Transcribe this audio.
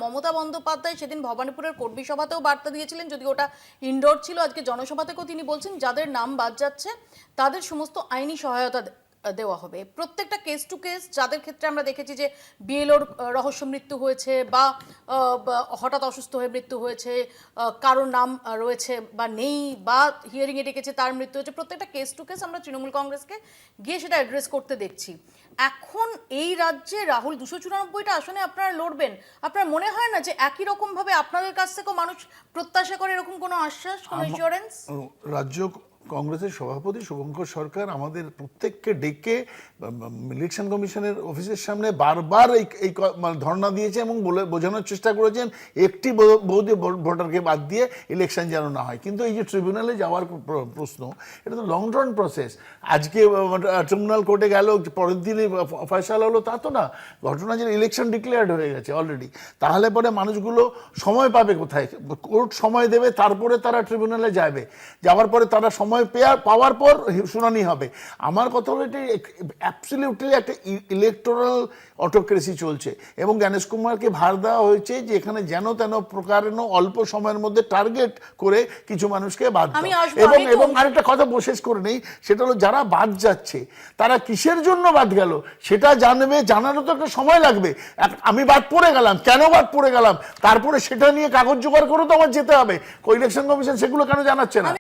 মমতা বন্দ্যোপাধ্যায় সেদিন ভবানীপুরের কর্মী সভাতেও বার্তা দিয়েছিলেন, যদি ওটা ইনডোর ছিল। আজকে জনসভাতেও তিনি বলছেন যাদের নাম বাদ যাচ্ছে তাদের সমস্ত আইনি সহায়তা দেওয়া হবে। প্রত্যেকটা কেস টু কেস, যাদের ক্ষেত্রে আমরা দেখেছি যে বিএলওর রহস্য মৃত্যু হয়েছে বা হঠাৎ অসুস্থ হয়ে মৃত্যু হয়েছে, কারোর নাম রয়েছে বা নেই, বা হিয়ারিংয়ে ডেকেছে তার মৃত্যু হয়েছে, প্রত্যেকটা কেস টু কেস আমরা তৃণমূল কংগ্রেসকে গিয়ে সেটা অ্যাড্রেস করতে দেখছি। এখন এই রাজ্যে রাহুল 294টা আসনে আপনারা লড়বেন, আপনার মনে হয় না যে একই রকমভাবে আপনাদের কাছ থেকেও মানুষ প্রত্যাশা করে এরকম কোনো আশ্বাস, কোনো ইনস্যুরেন্স? রাজ্য কংগ্রেসের সভাপতি শুভঙ্কর সরকার আমাদের প্রত্যেককে ডেকে ইলেকশন কমিশনের অফিসের সামনে বারবার এই মানে ধর্ণা দিয়েছে এবং বোঝানোর চেষ্টা করেছেন একটি বহুদীয় ভোটারকে বাদ দিয়ে ইলেকশন যেন না হয়। কিন্তু এই যে ট্রিবিউনালে যাওয়ার প্রশ্ন, এটা তো লং রান প্রসেস। আজকে ট্রিবিউনাল কোর্টে গেল, পরের দিনই ফয়সালা হলো, তা তো না। ঘটনা যে ইলেকশন ডিক্লেয়ার্ড হয়ে গেছে অলরেডি। তাহলে পরে মানুষগুলো সময় পাবে কোথায়? কোর্ট সময় দেবে, তারপরে তারা ট্রিবিউনালে যাবে, যাওয়ার পরে তারা সময় পাওয়ার পর শুনানি হবে। আমার কথা হলো এটা অ্যাবসলিউটলি একটা ইলেকটোরাল অটোক্রেসি চলছে এবং জ্ঞানেশ কুমারকে ভার দেওয়া হয়েছে যে এখানে যেন তেন প্রকারেণ অল্প সময়ের মধ্যে টার্গেট করে কিছু মানুষকে বাদ দাও। এবং আরেকটা কথা শেষ করে নেই, সেটা হলো যারা বাদ যাচ্ছে তারা কিসের জন্য বাদ গেল সেটা জানবে, জানারও তো একটা সময় লাগবে। আমি বাদ পড়ে গেলাম, কেন বাদ পড়ে গেলাম, তারপরে সেটা নিয়ে কাগজ জোগাড় করে তো আমার যেতে হবে। ইলেকশন কমিশন সেগুলো কেন জানাচ্ছে না?